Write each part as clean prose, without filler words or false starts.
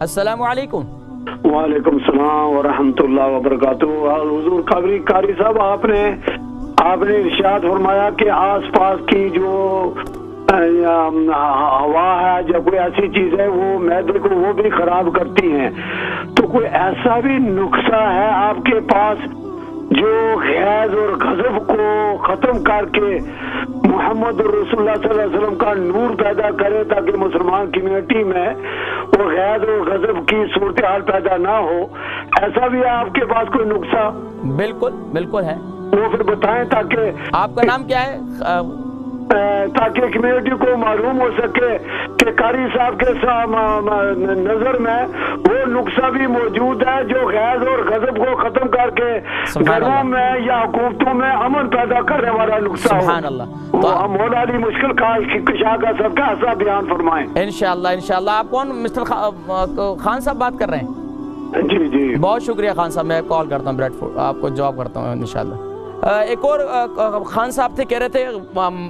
السلام علیکم۔ وعلیکم السلام ورحمۃ اللہ وبرکاتہ۔ حضور قاری صاحب، آپ نے ارشاد فرمایا کہ آس پاس کی جو ہوا ہے، جب کوئی ایسی چیز ہے وہ معدے کو وہ بھی خراب کرتی ہیں، تو کوئی ایسا بھی نسخہ ہے آپ کے پاس جو غیظ اور غضب کو ختم کر کے محمد رسول اللہ صلی اللہ علیہ وسلم کا نور پیدا کرے، تاکہ مسلمان کمیونٹی میں وہ غیظ اور غضب کی صورتحال پیدا نہ ہو؟ ایسا بھی ہے آپ کے پاس کوئی نسخہ؟ بالکل بالکل ہے، وہ پھر بتائیں تاکہ آپ کا نام کیا ہے؟ تاکہ کمیونٹی کو معلوم ہو سکے کہ قاری صاحب کے نظر میں وہ نسخہ بھی موجود ہے جو غیظ اور غضب کو ختم کر کے گھروں میں یا حکومتوں میں امن پیدا کرنے والا نسخہ ہو۔ سبحان اللہ۔ تو مولا علی مشکل کشا کا سب کا ایسا بیان فرمائیں انشاءاللہ انشاءاللہ۔ آپ کون؟ مسٹر خان صاحب بات کر رہے ہیں؟ جی جی، بہت شکریہ خان صاحب، میں کال کرتا ہوں، بریڈ فوڈ آپ کو جواب کرتا ہوں انشاءاللہ۔ ایک اور خان صاحب تھے، کہہ رہے تھے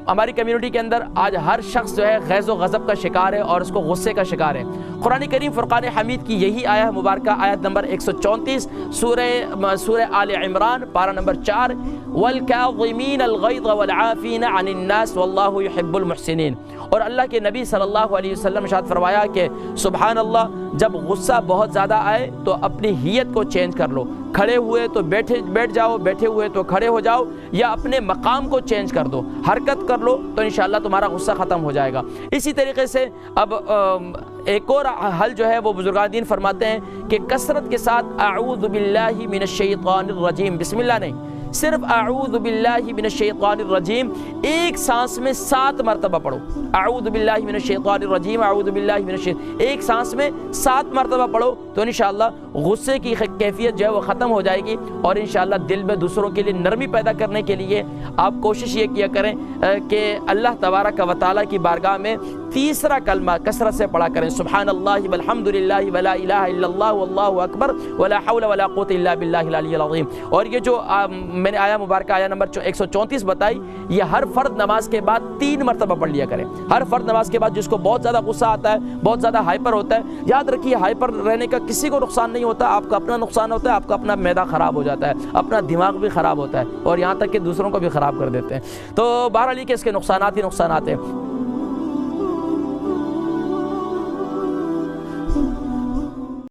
ہماری کمیونٹی کے اندر آج ہر شخص جو ہے غیظ و غضب کا شکار ہے اور اس کو غصے کا شکار ہے۔ قرآن کریم فرقان حمید کی یہی آیت مبارکہ، آیت نمبر 134 سورہ آل عمران پارہ نمبر 4، وَالْكَاظِمِينَ الْغَيْظَ وَالْعَافِينَ عَنِ النَّاسِ وَاللَّهُ يُحِبُّ الْمُحْسِنِينَ۔ اور اللہ کے نبی صلی اللہ علیہ وسلم ارشاد فرمایا کہ سبحان اللہ، جب غصہ بہت زیادہ آئے تو اپنی ہیت کو چینج کر لو، کھڑے ہوئے تو بیٹھ جاؤ، بیٹھے ہوئے تو کھڑے ہو جاؤ، یا اپنے مقام کو چینج کر دو، حرکت کر لو، تو انشاءاللہ تمہارا غصہ ختم ہو جائے گا۔ اسی طریقے سے اب ایک اور حل جو ہے وہ بزرگان دین فرماتے ہیں کہ کثرت کے ساتھ اعوذ باللہ من الشیطان الرجیم، بسم اللہ نہیں، صرف اعوذ باللہ من الشیطان الرجیم ایک سانس میں 7 مرتبہ پڑھو۔ اعوذ باللہ من الشیطان الرجیم، اعوذ باللہ من الشیطان، ایک سانس میں 7 مرتبہ پڑھو، تو انشاءاللہ غصے کی کیفیت جو ہے وہ ختم ہو جائے گی، اور انشاءاللہ دل میں دوسروں کے لیے نرمی پیدا کرنے کے لیے آپ کوشش یہ کیا کریں کہ اللہ تبارک و تعالیٰ کی بارگاہ میں تیسرا کلمہ کثرت سے پڑھا کریں، سبحان اللہ والحمد للہ ولا الہ الا اللہ واللہ اکبر ولا حول ولا قوت الا باللہ العلی العظیم۔ اور یہ جو میں نے آیا مبارکہ آیا نمبر 134 بتائی، یہ ہر فرض نماز کے بعد 3 مرتبہ پڑھ لیا کریں۔ ہر فرض نماز کے بعد جس کو بہت زیادہ غصہ آتا ہے، بہت زیادہ ہائپر ہوتا ہے، یاد رکھیے ہائپر رہنے کا کسی کو نقصان نہیں ہوتا، آپ کا اپنا نقصان ہوتا ہے، آپ کا اپنا معدہ خراب ہو جاتا ہے، اپنا دماغ بھی خراب ہوتا ہے، اور یہاں تک کہ دوسروں کو بھی خراب کر دیتے ہیں۔ تو بہرحال کہ اس کے نقصانات ہی نقصانات ہیں۔